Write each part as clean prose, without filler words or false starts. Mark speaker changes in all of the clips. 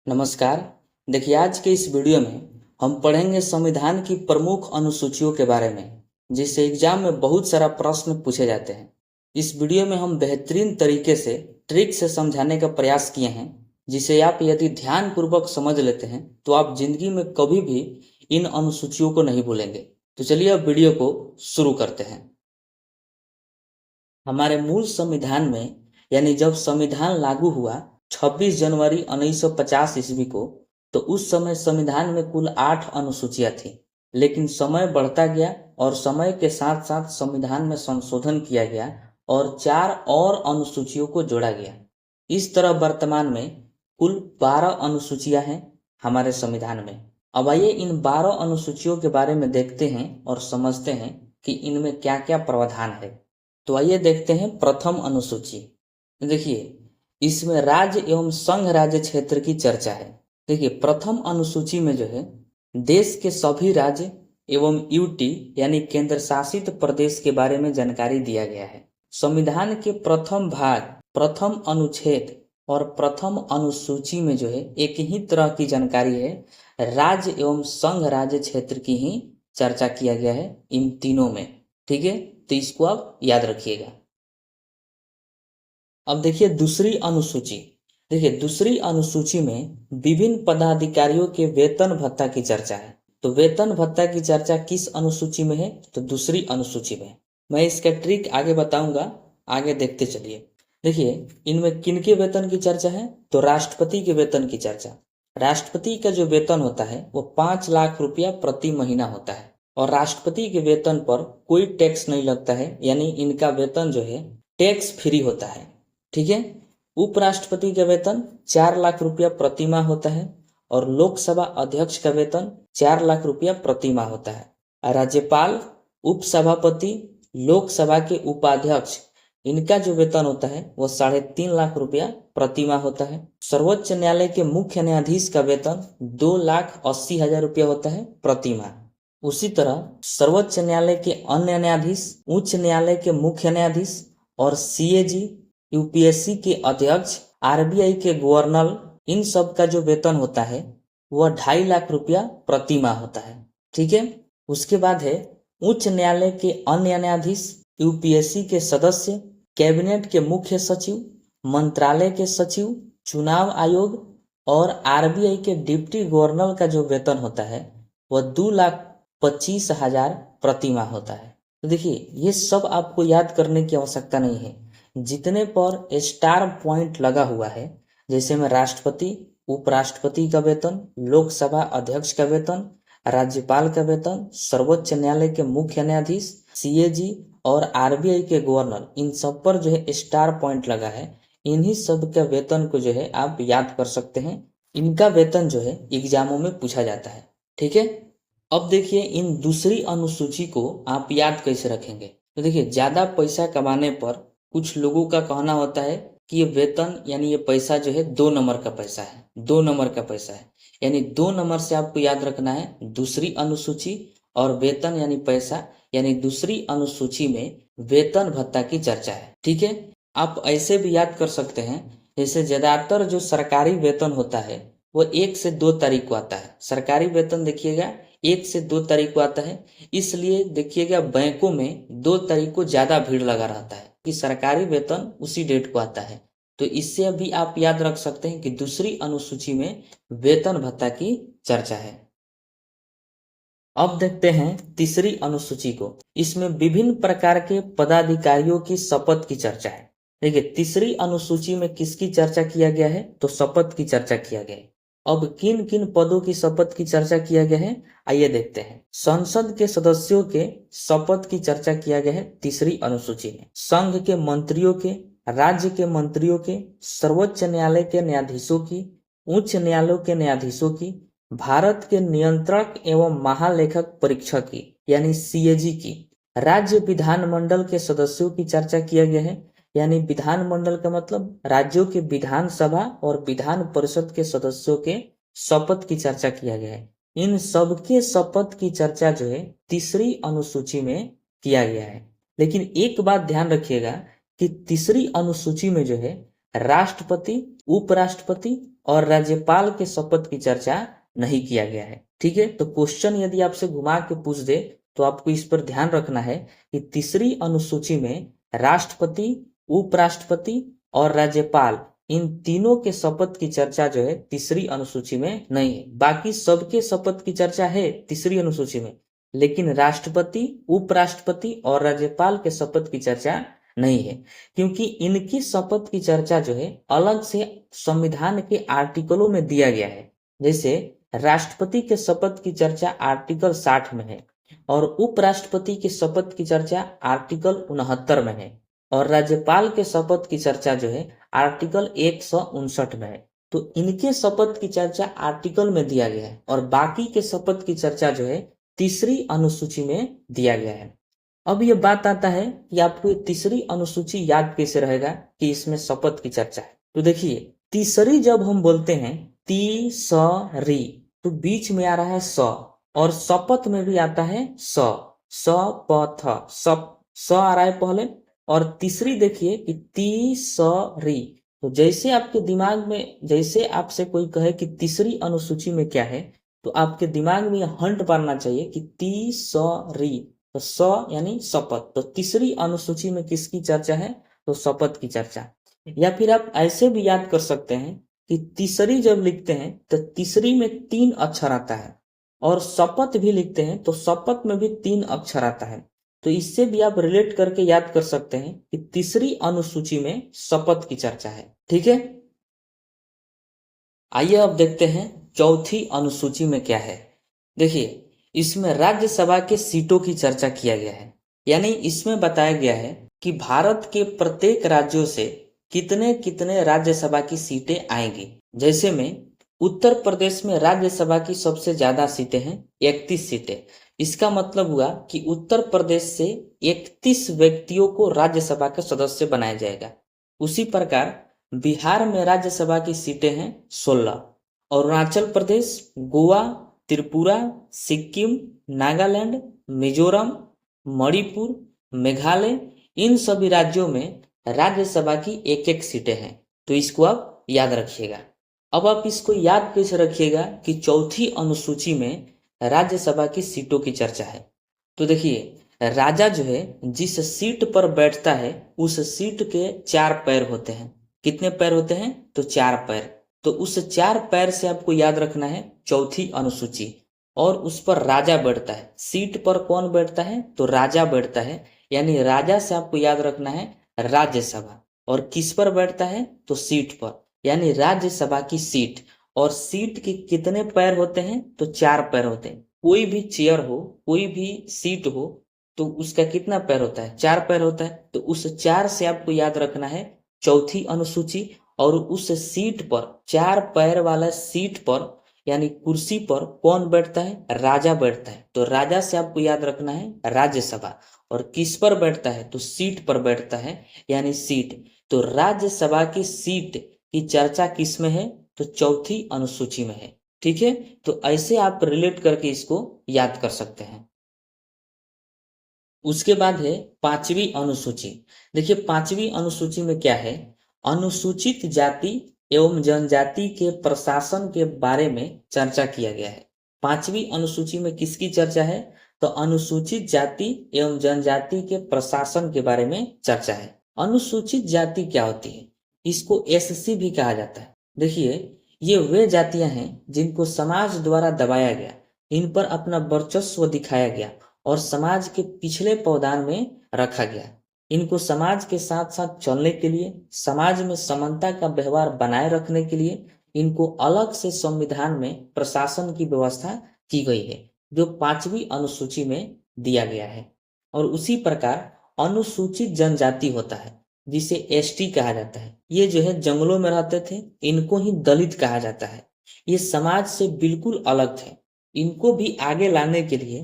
Speaker 1: नमस्कार। देखिए, आज के इस वीडियो में हम पढ़ेंगे संविधान की प्रमुख अनुसूचियों के बारे में, जिससे एग्जाम में बहुत सारा प्रश्न पूछे जाते हैं। इस वीडियो में हम बेहतरीन तरीके से ट्रिक से समझाने का प्रयास किए हैं, जिसे आप यदि ध्यानपूर्वक समझ लेते हैं तो आप जिंदगी में कभी भी इन अनुसूचियों को नहीं भूलेंगे। तो चलिए अब वीडियो को शुरू करते हैं। हमारे मूल संविधान में यानी जब संविधान लागू हुआ 26 जनवरी 1950 ईस्वी को, तो उस समय संविधान में कुल 8 अनुसूचियां थी। लेकिन समय बढ़ता गया और समय के साथ साथ संविधान में संशोधन किया गया और 4 और अनुसूचियों को जोड़ा गया। इस तरह वर्तमान में कुल 12 अनुसूचियां हैं हमारे संविधान में। अब आइए इन 12 अनुसूचियों के बारे में देखते हैं और समझते हैं कि इनमें क्या क्या प्रावधान है। तो आइए देखते हैं प्रथम अनुसूची। देखिए, इसमें राज्य एवं संघ राज्य क्षेत्र की चर्चा है। देखिए, प्रथम अनुसूची में जो है देश के सभी राज्य एवं यूटी यानी केंद्र शासित प्रदेश के बारे में जानकारी दिया गया है। संविधान के प्रथम भाग, प्रथम अनुच्छेद और प्रथम अनुसूची में जो है एक ही तरह की जानकारी है, राज्य एवं संघ राज्य क्षेत्र की ही चर्चा किया गया है इन तीनों में। ठीक है, तो इसको आप याद रखिएगा। अब देखिए दूसरी अनुसूची। देखिए, दूसरी अनुसूची में विभिन्न पदाधिकारियों के वेतन भत्ता की चर्चा है। तो वेतन भत्ता की चर्चा किस अनुसूची में है? तो दूसरी अनुसूची में। मैं इसका ट्रिक आगे बताऊंगा, आगे देखते चलिए। देखिए, इनमें किनके वेतन की चर्चा है? तो राष्ट्रपति के वेतन की चर्चा। राष्ट्रपति का जो वेतन होता है वो 5 लाख रुपया प्रति महीना होता है और राष्ट्रपति के वेतन पर कोई टैक्स नहीं लगता है, यानी इनका वेतन जो है टैक्स फ्री होता है। ठीक है। उपराष्ट्रपति का वेतन 4 लाख रुपया प्रति माह होता है और लोकसभा अध्यक्ष का वेतन 4 लाख रुपया प्रति माह होता है। राज्यपाल, उपसभापति, लोकसभा के उपाध्यक्ष, इनका जो वेतन होता है वो 3.5 लाख रुपया प्रति माह होता है। सर्वोच्च न्यायालय के मुख्य न्यायाधीश का वेतन 2,80,000 रुपया होता है प्रति माह। उसी तरह सर्वोच्च न्यायालय के अन्य न्यायाधीश, उच्च न्यायालय के मुख्य न्यायाधीश और सीएजी, यूपीएससी के अध्यक्ष, आरबीआई के गवर्नर, इन सब का जो वेतन होता है वह 2.5 लाख रुपया प्रति माह होता है। ठीक है। उसके बाद है उच्च न्यायालय के अन्य न्यायाधीश, यूपीएससी के सदस्य, कैबिनेट के मुख्य सचिव, मंत्रालय के सचिव, चुनाव आयोग और आरबीआई के डिप्टी गवर्नर का जो वेतन होता है वह 2,25,000 प्रति माह होता है। तो देखिए, ये सब आपको याद करने की आवश्यकता नहीं है। जितने पर स्टार पॉइंट लगा हुआ है, जैसे में राष्ट्रपति, उपराष्ट्रपति का वेतन, लोकसभा अध्यक्ष का वेतन, राज्यपाल का वेतन, सर्वोच्च न्यायालय के मुख्य न्यायाधीश, सीएजी और आरबीआई के गवर्नर, इन सब पर जो है स्टार पॉइंट लगा है। इन्हीं सब के वेतन को जो है आप याद कर सकते हैं। इनका वेतन जो है एग्जामों में पूछा जाता है। ठीक है। अब देखिए, इन दूसरी अनुसूची को आप याद कैसे रखेंगे? तो देखिए, ज्यादा पैसा कमाने पर कुछ लोगों का कहना होता है कि ये वेतन यानी ये पैसा जो है 2 नंबर का पैसा है, 2 नंबर का पैसा है। यानी 2 नंबर से आपको याद रखना है दूसरी अनुसूची, और वेतन यानी पैसा यानी दूसरी अनुसूची में वेतन भत्ता की चर्चा है। ठीक है। आप ऐसे भी याद कर सकते हैं, जैसे ज्यादातर जो सरकारी वेतन होता है वो 1 से 2 तारीख को आता है। सरकारी वेतन देखिएगा 1 से 2 तारीख को आता है, इसलिए देखिएगा बैंकों में 2 तारीख को ज्यादा भीड़ लगा रहता है कि सरकारी वेतन उसी डेट को आता है। तो इससे अभी आप याद रख सकते हैं कि दूसरी अनुसूची में वेतन भत्ता की चर्चा है। अब देखते हैं तीसरी अनुसूची को। इसमें विभिन्न प्रकार के पदाधिकारियों की शपथ की चर्चा है। देखिए, तीसरी अनुसूची में किसकी चर्चा किया गया है? तो शपथ की चर्चा किया गया है। अब किन किन पदों की शपथ की चर्चा किया गया है, आइए देखते हैं। संसद के सदस्यों के शपथ की चर्चा किया गया है तीसरी अनुसूची में। संघ के मंत्रियों के, राज्य के मंत्रियों के, सर्वोच्च न्यायालय के न्यायाधीशों की, उच्च न्यायालयों के न्यायाधीशों की, भारत के नियंत्रक एवं महालेखक परीक्षक की यानी सीएजी की, राज्य विधानमंडल के सदस्यों की चर्चा किया गया है। यानी विधानमंडल का मतलब राज्यों के विधानसभा और विधान परिषद के सदस्यों के शपथ की चर्चा किया गया है। इन सबके शपथ की चर्चा जो है तीसरी अनुसूची में किया गया है। लेकिन एक बात ध्यान रखिएगा कि तीसरी अनुसूची में जो है राष्ट्रपति, उपराष्ट्रपति और राज्यपाल के शपथ की चर्चा नहीं किया गया है। ठीक है, तो क्वेश्चन यदि आपसे घुमा के पूछ दे तो आपको इस पर ध्यान रखना है कि तीसरी अनुसूची में राष्ट्रपति, उपराष्ट्रपति और राज्यपाल इन तीनों के शपथ की चर्चा जो है तीसरी अनुसूची में नहीं है। बाकी सबके शपथ की चर्चा है तीसरी अनुसूची में, लेकिन राष्ट्रपति, उपराष्ट्रपति और राज्यपाल के शपथ की चर्चा नहीं है, क्योंकि इनकी शपथ की चर्चा जो है अलग से संविधान के आर्टिकलों में दिया गया है। जैसे राष्ट्रपति के शपथ की चर्चा आर्टिकल 60 में है और उपराष्ट्रपति के शपथ की चर्चा आर्टिकल 69 में है और राज्यपाल के शपथ की चर्चा जो है आर्टिकल 159 में है। तो इनके शपथ की चर्चा आर्टिकल में दिया गया है और बाकी के शपथ की चर्चा जो है तीसरी अनुसूची में दिया गया है। अब ये बात आता है कि आपको ये तीसरी अनुसूची याद कैसे रहेगा कि इसमें शपथ की चर्चा है। तो देखिए, तीसरी जब हम बोलते हैं तीसरी, तो बीच में आ रहा है स और शपथ में भी आता है स, शपथ, स आ रहा है पहले। और तीसरी देखिए कि तीसरी, तो जैसे आपके दिमाग में, जैसे आपसे कोई कहे कि तीसरी अनुसूची में क्या है, तो आपके दिमाग में यह हंट मारना चाहिए कि तीसरी, तो स यानी शपथ। तो तीसरी अनुसूची में किसकी चर्चा है? तो शपथ की चर्चा। या फिर आप ऐसे भी याद कर सकते हैं कि तीसरी जब लिखते हैं तो तीसरी में 3 अक्षर आता है और शपथ भी लिखते हैं तो शपथ में भी 3 अक्षर आता है। तो इससे भी आप रिलेट करके याद कर सकते हैं कि तीसरी अनुसूची में शपथ की चर्चा है। ठीक है, आइए अब देखते हैं चौथी अनुसूची में क्या है। देखिए, इसमें राज्यसभा के सीटों की चर्चा किया गया है, यानी इसमें बताया गया है कि भारत के प्रत्येक राज्यों से कितने कितने राज्यसभा की सीटें आएंगी। जैसे में उत्तर प्रदेश में राज्यसभा की सबसे ज्यादा सीटें हैं, 31 सीटें। इसका मतलब हुआ कि उत्तर प्रदेश से 31 व्यक्तियों को राज्यसभा का सदस्य बनाया जाएगा। उसी प्रकार बिहार में राज्यसभा की सीटें हैं 16। अरुणाचल प्रदेश, गोवा, त्रिपुरा, सिक्किम, नागालैंड, मिजोरम, मणिपुर, मेघालय, इन सभी राज्यों में राज्यसभा की 1-1 सीटें हैं। तो इसको आप याद रखिएगा। अब आप इसको याद कैसे रखिएगा कि चौथी अनुसूची में राज्यसभा की सीटों की चर्चा है। तो देखिए, राजा जो है जिस सीट पर बैठता है उस सीट के 4 पैर होते हैं। कितने पैर होते हैं? तो 4 पैर। तो उस 4 पैर से आपको याद रखना है चौथी अनुसूची, और उस पर राजा बैठता है। सीट पर कौन बैठता है? तो राजा बैठता है, यानी राजा से आपको याद रखना है राज्यसभा। और किस पर बैठता है? तो सीट पर, यानी राज्यसभा की सीट। और सीट के कितने पैर होते हैं? तो 4 पैर होते हैं। कोई भी चेयर हो, कोई भी सीट हो, तो उसका कितना पैर होता है? 4 पैर होता है। तो उस 4 से आपको याद रखना है चौथी अनुसूची। और उस सीट पर, 4 पैर वाला सीट पर यानी कुर्सी पर कौन बैठता है? राजा बैठता है। तो राजा से आपको याद रखना है राज्यसभा। और किस पर बैठता है? तो सीट पर बैठता है, यानी सीट। तो राज्यसभा की सीट की चर्चा किस में है? तो चौथी अनुसूची में है। ठीक है, तो ऐसे आप रिलेट करके इसको याद कर सकते हैं। उसके बाद है 5वीं अनुसूची। देखिए, 5वीं अनुसूची में क्या है? अनुसूचित जाति एवं जनजाति के प्रशासन के बारे में चर्चा किया गया है। 5वीं अनुसूची में किसकी चर्चा है? तो अनुसूचित जाति एवं जनजाति के प्रशासन के बारे में चर्चा है। अनुसूचित जाति क्या होती है? इसको एससी भी कहा जाता है। देखिए, ये वे जातियां हैं जिनको समाज द्वारा दबाया गया, इन पर अपना वर्चस्व दिखाया गया और समाज के पिछले पावदान में रखा गया। इनको समाज के साथ साथ चलने के लिए, समाज में समानता का व्यवहार बनाए रखने के लिए इनको अलग से संविधान में प्रशासन की व्यवस्था की गई है, जो 5वीं अनुसूची में दिया गया है। और उसी प्रकार अनुसूचित जनजाति होता है, जिसे एसटी कहा जाता है। ये जो है जंगलों में रहते थे, इनको ही दलित कहा जाता है। ये समाज से बिल्कुल अलग थे। इनको भी आगे लाने के लिए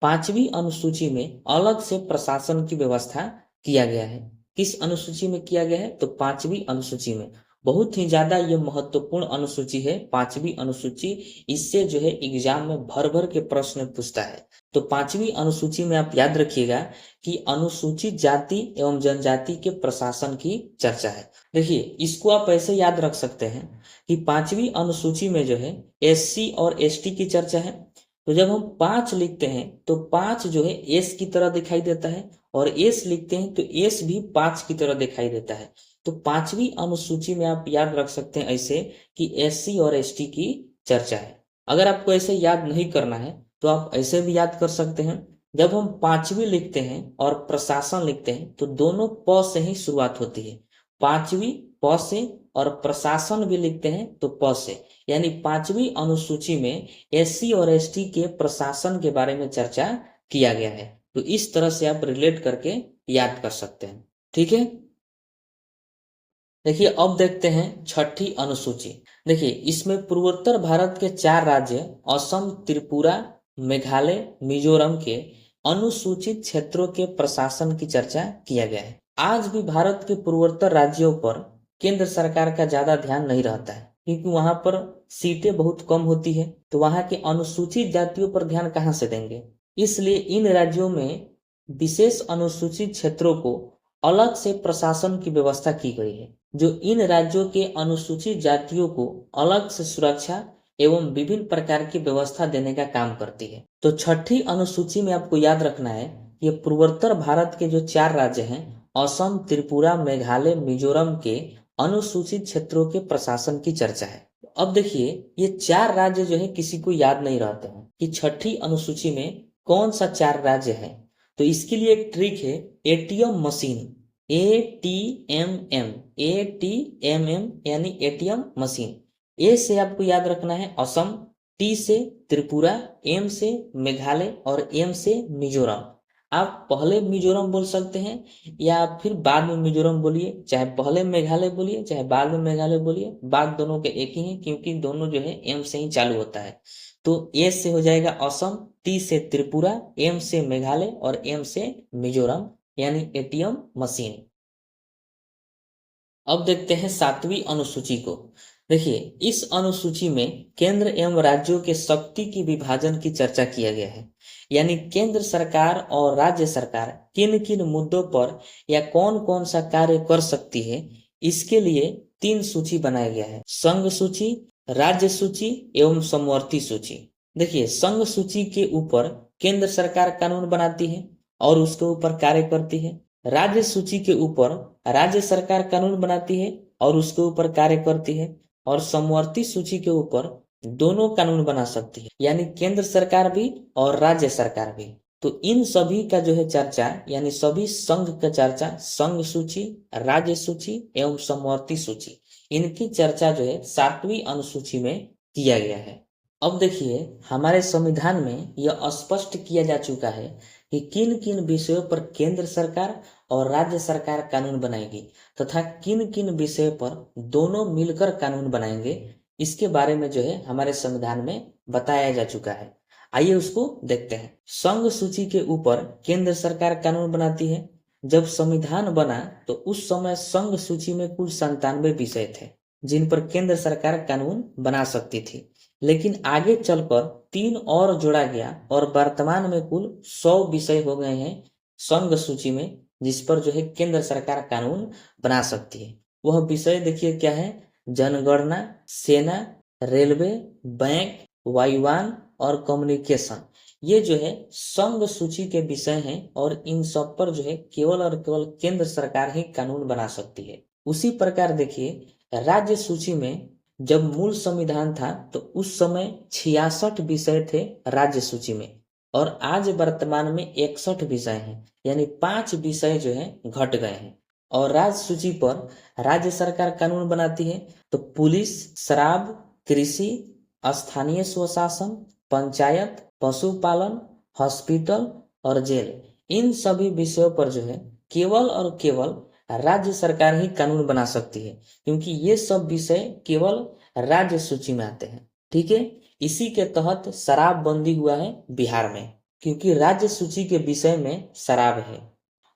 Speaker 1: 5वीं अनुसूची में अलग से प्रशासन की व्यवस्था किया गया है। किस अनुसूची में किया गया है? तो 5वीं अनुसूची में। बहुत ही ज्यादा ये महत्वपूर्ण अनुसूची है 5वीं अनुसूची। इससे जो है एग्जाम में भर भर के प्रश्न पूछता है। तो 5वीं अनुसूची में आप याद रखिएगा कि अनुसूचित जाति एवं जनजाति के प्रशासन की चर्चा है। देखिए, इसको आप ऐसे याद रख सकते हैं कि 5वीं अनुसूची में जो है एससी और एसटी की चर्चा है। तो जब हम 5 लिखते हैं तो 5 जो है एस की तरह दिखाई देता है, और एस लिखते हैं तो एस भी 5 की तरह दिखाई देता है। तो 5वीं अनुसूची में आप याद रख सकते हैं ऐसे कि एससी और एसटी की चर्चा है। अगर आपको ऐसे याद नहीं करना है तो आप ऐसे भी याद कर सकते हैं। जब हम 5वीं लिखते हैं और प्रशासन लिखते हैं तो दोनों प से ही शुरुआत होती है। 5वीं प से और प्रशासन भी लिखते हैं तो प से, यानी 5वीं अनुसूची में एससी और एसटी के प्रशासन के बारे में चर्चा किया गया है। तो इस तरह से आप रिलेट करके याद कर सकते हैं। ठीक है, देखिए अब देखते हैं 6ठी अनुसूची। देखिए, इसमें पूर्वोत्तर भारत के 4 राज्य असम, त्रिपुरा, मेघालय, मिजोरम के अनुसूचित क्षेत्रों के प्रशासन की चर्चा किया गया है। आज भी भारत के पूर्वोत्तर राज्यों पर केंद्र सरकार का ज्यादा ध्यान नहीं रहता है, क्योंकि वहां पर सीटें बहुत कम होती है, तो वहां के अनुसूचित जातियों पर ध्यान कहाँ से देंगे। इसलिए इन राज्यों में विशेष अनुसूचित क्षेत्रों को अलग से प्रशासन की व्यवस्था की गई है, जो इन राज्यों के अनुसूचित जातियों को अलग से सुरक्षा एवं विभिन्न प्रकार की व्यवस्था देने का काम करती है। तो 6ठी अनुसूची में आपको याद रखना है, ये पूर्वोत्तर भारत के जो 4 राज्य हैं असम, त्रिपुरा, मेघालय, मिजोरम के अनुसूचित क्षेत्रों के प्रशासन की चर्चा है। अब देखिए, ये 4 राज्य जो है किसी को याद नहीं रहते हैं कि 6ठी अनुसूची में कौन सा 4 राज्य है। तो इसके लिए एक ट्रिक है, एटीएम मशीन, ATMM, ATMM यानी एटीएम मशीन। ए से आपको याद रखना है असम, टी से त्रिपुरा, एम से मेघालय और एम से मिजोरम। आप पहले मिजोरम बोल सकते हैं या फिर बाद में मिजोरम बोलिए, चाहे पहले मेघालय बोलिए चाहे बाद में मेघालय बोलिए, बात दोनों के एक ही है, क्योंकि दोनों जो है एम से ही चालू होता है। तो ए से हो जाएगा असम, टी से त्रिपुरा, एम से मेघालय और एम से मिजोरम, यानी एटीएम मशीन। अब देखते हैं 7वीं अनुसूची को। देखिए, इस अनुसूची में केंद्र एवं राज्यों के शक्ति की विभाजन की चर्चा किया गया है, यानी केंद्र सरकार और राज्य सरकार किन किन मुद्दों पर या कौन कौन सा कार्य कर सकती है, इसके लिए 3 सूची बनाया गया है, संघ सूची, राज्य सूची एवं समवर्ती सूची। देखिए, संघ सूची के ऊपर केंद्र सरकार कानून बनाती है और उसके ऊपर कार्य करती है। राज्य सूची के ऊपर राज्य सरकार कानून बनाती है और उसके ऊपर कार्य करती है। और समवर्ती सूची के ऊपर दोनों कानून बना सकती है, यानी केंद्र सरकार भी और राज्य सरकार भी। तो इन सभी का जो है चर्चा, यानी सभी संघ का चर्चा, संघ सूची, राज्य सूची एवं समवर्ती सूची, इनकी चर्चा जो है 7वीं अनुसूची में किया गया है। अब देखिए, हमारे संविधान में यह स्पष्ट किया जा चुका है कि किन किन विषयों पर केंद्र सरकार और राज्य सरकार कानून बनाएगी तथा किन किन विषयों पर दोनों मिलकर कानून बनाएंगे। इसके बारे में जो है हमारे संविधान में बताया जा चुका है। आइए उसको देखते हैं। संघ सूची के ऊपर केंद्र सरकार कानून बनाती है। जब संविधान बना तो उस समय संघ सूची में कुल 97 विषय थे जिन पर केंद्र सरकार कानून बना सकती थी, लेकिन आगे चलकर 3 और जोड़ा गया और वर्तमान में कुल 100 विषय हो गए हैं संघ सूची में, जिस पर जो है केंद्र सरकार कानून बना सकती है। वह विषय देखिए क्या है, जनगणना, सेना, रेलवे, बैंक, वायुयान और कम्युनिकेशन। ये जो है संघ सूची के विषय हैं और इन सब पर जो है केवल और केवल केंद्र सरकार ही कानून बना सकती है। उसी प्रकार देखिए, राज्य सूची में जब मूल संविधान था तो उस समय 66 विषय थे राज्य सूची में, और आज वर्तमान में 61 विषय हैं, यानी 5 विषय जो है घट गए हैं। और राज्य सूची पर राज्य सरकार कानून बनाती है। तो पुलिस, शराब, कृषि, स्थानीय स्वशासन, पंचायत, पशुपालन, हॉस्पिटल और जेल, इन सभी विषयों पर जो है केवल और केवल राज्य सरकार ही कानून बना सकती है, क्योंकि ये सब विषय केवल राज्य सूची में आते हैं। ठीक है, इसी के तहत शराबबंदी हुआ है बिहार में, क्योंकि राज्य सूची के विषय में शराब है।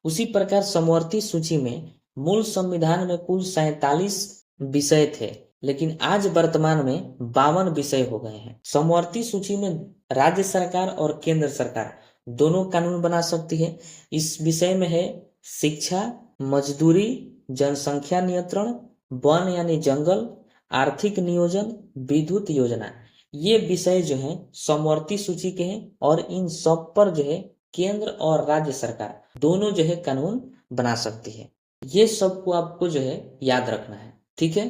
Speaker 1: उसी प्रकार समवर्ती सूची में मूल संविधान में कुल 47 विषय थे, लेकिन आज वर्तमान में 52 विषय हो गए हैं। समवर्ती सूची में राज्य सरकार और केंद्र सरकार दोनों कानून बना सकती है। इस विषय में है शिक्षा, मजदूरी, जनसंख्या नियंत्रण, वन यानी जंगल, आर्थिक नियोजन, विद्युत योजना। ये विषय जो है समवर्ती सूची के हैं और इन सब पर जो है केंद्र और राज्य सरकार दोनों जो है कानून बना सकती है। ये सबको आपको जो है याद रखना है, ठीक है।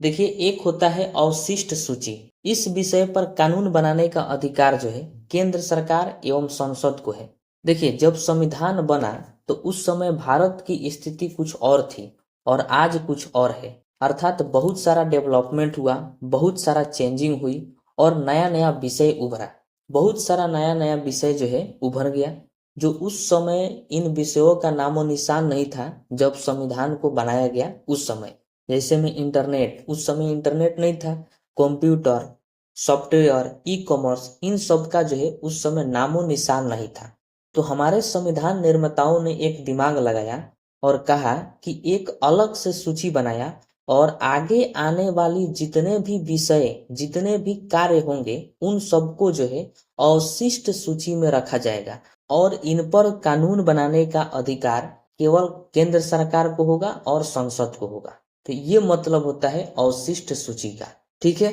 Speaker 1: देखिए, एक होता है अवशिष्ट सूची। इस विषय पर कानून बनाने का अधिकार जो है केंद्र सरकार एवं संसद को है। देखिए, जब संविधान बना तो उस समय भारत की स्थिति कुछ और थी और आज कुछ और है। अर्थात बहुत सारा डेवलपमेंट हुआ, बहुत सारा चेंजिंग हुई और नया नया विषय उभरा। बहुत सारा नया नया विषय जो है उभर गया, जो उस समय इन विषयों का नामो निशान नहीं था जब संविधान को बनाया गया उस समय। जैसे में इंटरनेट, उस समय इंटरनेट नहीं था, कंप्यूटर, सॉफ्टवेयर, ई कॉमर्स, इन सब का जो है उस समय नामो निशान नहीं था। तो हमारे संविधान निर्माताओं ने एक दिमाग लगाया और कहा कि एक अलग से सूची बनाया और आगे आने वाली जितने भी विषय, जितने भी कार्य होंगे उन सबको जो है अवशिष्ट सूची में रखा जाएगा और इन पर कानून बनाने का अधिकार केवल केंद्र सरकार को होगा और संसद को होगा। तो ये मतलब होता है अवशिष्ट सूची का, ठीक है।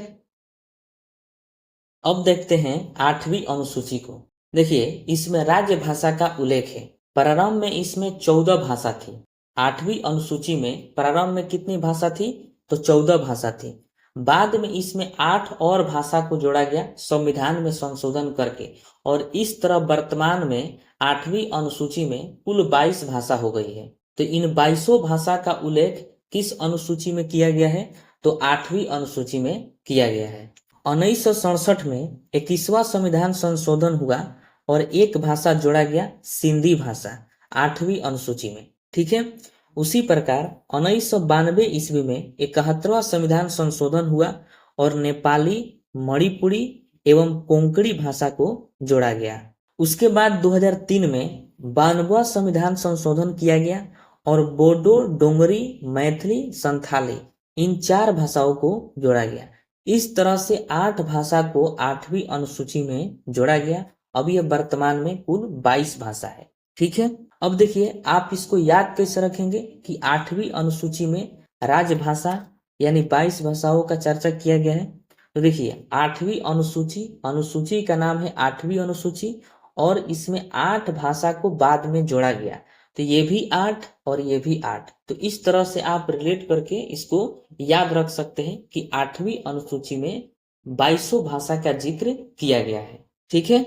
Speaker 1: अब देखते हैं 8वीं अनुसूची को। देखिए, इसमें राज्य भाषा का उल्लेख है। प्रारंभ में इसमें 14 भाषा थी। 8वीं अनुसूची में प्रारंभ में कितनी भाषा थी? तो 14 भाषा थी। बाद में इसमें 8 और भाषा को जोड़ा गया संविधान में संशोधन करके, और इस तरह वर्तमान में 8वीं अनुसूची में कुल 22 भाषा हो गई है। तो इन 22 भाषा का उल्लेख किस अनुसूची में किया गया है? तो 8वीं अनुसूची में किया गया है। 1967 में 21वां संविधान संशोधन हुआ और एक भाषा जोड़ा गया, सिंधी भाषा, 8वीं अनुसूची में, ठीक है। उसी प्रकार 1992 ईस्वी में 71वां संविधान संशोधन हुआ और नेपाली, मणिपुरी एवं कोंकणी भाषा को जोड़ा गया। उसके बाद 2003 में 92वां संविधान संशोधन किया गया और बोडो, डोंगरी, मैथिली, संथाली, इन 4 भाषाओं को जोड़ा गया। इस तरह से 8 भाषा को 8वीं अनुसूची में जोड़ा गया। अब यह वर्तमान में कुल 22 भाषा है, ठीक है। अब देखिए, आप इसको याद कैसे रखेंगे कि 8वीं अनुसूची में राजभाषा यानी 22 भाषाओं का चर्चा किया गया है। तो देखिए, 8वीं अनुसूची, अनुसूची का नाम है 8वीं अनुसूची और इसमें 8 भाषा को बाद में जोड़ा गया। तो ये भी 8 और ये भी 8। तो इस तरह से आप रिलेट करके इसको याद रख सकते हैं कि 8वीं अनुसूची में 22 भाषा का जिक्र किया गया है, ठीक है।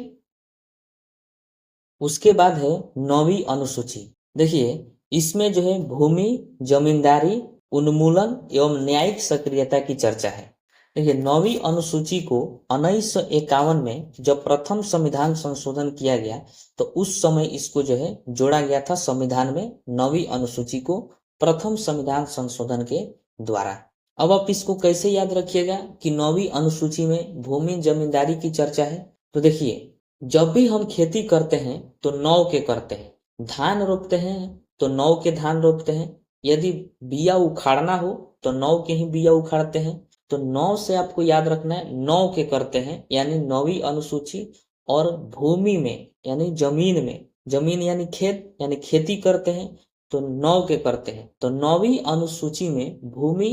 Speaker 1: उसके बाद है 9वीं अनुसूची। देखिए, इसमें जो है भूमि, जमींदारी, उन्मूलन एवं न्यायिक सक्रियता की चर्चा है। देखिए, 9वीं अनुसूची को 1951 में जब प्रथम संविधान संशोधन किया गया तो उस समय इसको जो है जोड़ा गया था संविधान में, 9वीं अनुसूची को प्रथम संविधान संशोधन के द्वारा। अब आप इसको कैसे याद रखिएगा कि 9वीं अनुसूची में भूमि, जमींदारी की चर्चा है। तो देखिए, जब भी हम खेती करते हैं तो 9 के करते हैं, धान रोपते हैं तो 9 के धान रोपते हैं, यदि बिया उखाड़ना हो तो 9 के ही बिया उखाड़ते हैं। तो 9 से आपको याद रखना है, 9 के करते हैं यानी 9वीं अनुसूची। और भूमि में यानी जमीन में, जमीन यानी खेत, यानी खेती करते हैं तो 9 के करते हैं। तो 9वीं अनुसूची में भूमि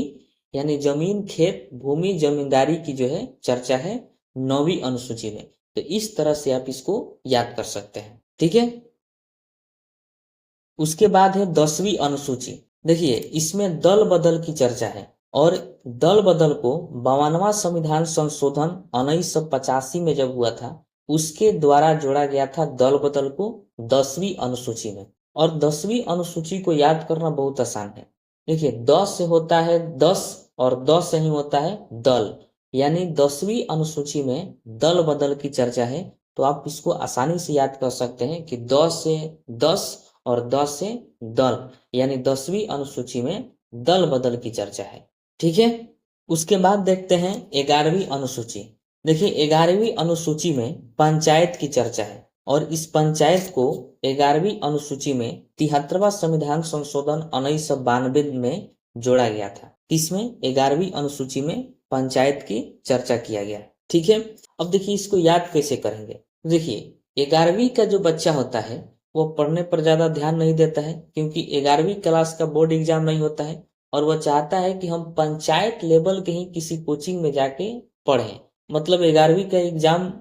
Speaker 1: यानी जमीन, खेत, भूमि, जमींदारी की जो है चर्चा है 9वीं अनुसूची में। तो इस तरह से आप इसको याद कर सकते हैं, ठीक है। उसके बाद है 10वीं अनुसूची। देखिए, इसमें दल बदल की चर्चा है और दल बदल को 52वां संविधान संशोधन 1985 में जब हुआ था उसके द्वारा जोड़ा गया था दल बदल को 10वीं अनुसूची में। और 10वीं अनुसूची को याद करना बहुत आसान है। देखिए, 10 से होता है 10 और 10 से ही होता है दल, यानी 10वीं अनुसूची में दल बदल की चर्चा है। तो आप इसको आसानी से याद कर सकते हैं कि 10 से 10 और 10 से दल, यानी 10वीं अनुसूची में दल बदल की चर्चा है, ठीक है। उसके बाद देखते हैं 11वीं अनुसूची। देखिए, 11वीं अनुसूची में पंचायत की चर्चा है और इस पंचायत को 11वीं अनुसूची में 73वां संविधान संशोधन 1992 में जोड़ा गया था। इसमें 11वीं अनुसूची में पंचायत की चर्चा किया गया, ठीक है। अब देखिए, इसको याद कैसे करेंगे। देखिए, 11वीं का जो बच्चा होता है वो पढ़ने पर ज़्यादा ध्यान नहीं देता है, क्योंकि 11वीं क्लास का बोर्ड एग्जाम नहीं होता है और वह चाहता है कि हम पंचायत लेवल के ही किसी कोचिंग में जाके पढ़ें। मतलब 11वीं का एग्जाम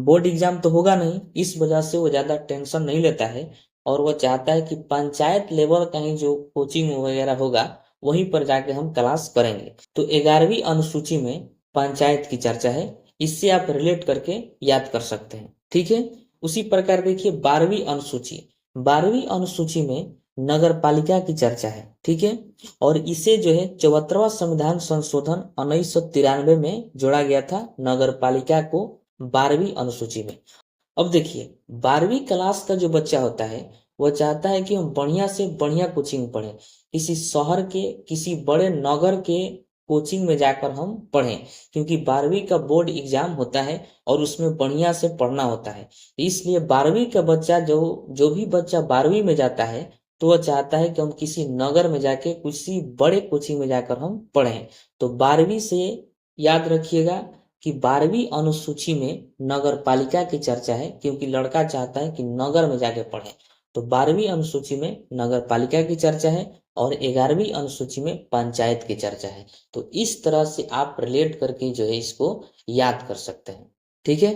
Speaker 1: बोर्ड एग्जाम तो होगा नहीं, इस वजह से वो ज़्यादा टेंशन नहीं लेता है और वह चाहता है कि पंचायत लेवल का ही जो कोचिंग वगैरह होगा वहीं पर जाके हम क्लास करेंगे। तो 11वीं अनुसूची में पंचायत की चर्चा है, इससे आप रिलेट करके याद कर सकते हैं। ठीक है। उसी प्रकार देखिए 12वीं अनुसूची, 12वीं अनुसूची में नगर पालिका की चर्चा है। ठीक है। और इसे जो है 74वां संविधान संशोधन 1993 में जोड़ा गया था, नगर पालिका को 12वीं अनुसूची में। अब देखिए 12वीं क्लास का जो बच्चा होता है वह चाहता है कि हम बढ़िया से बढ़िया कोचिंग पढ़ें, किसी शहर के किसी बड़े नगर के कोचिंग में जाकर हम पढ़ें, क्योंकि 12वीं का बोर्ड एग्जाम होता है और उसमें बढ़िया से पढ़ना होता है। इसलिए 12वीं का बच्चा जो भी बच्चा 12वीं में जाता है तो वह चाहता है कि हम किसी नगर में जाके किसी बड़े कोचिंग में जाकर हम पढ़ें। तो 12वीं से याद रखिएगा कि 12वीं अनुसूची में नगर पालिका की चर्चा है, क्योंकि लड़का चाहता है कि नगर में जाके पढ़े। तो 12वीं अनुसूची में नगर पालिका की चर्चा है और 11वीं अनुसूची में पंचायत की चर्चा है। तो इस तरह से आप रिलेट करके जो है इसको याद कर सकते हैं। ठीक है।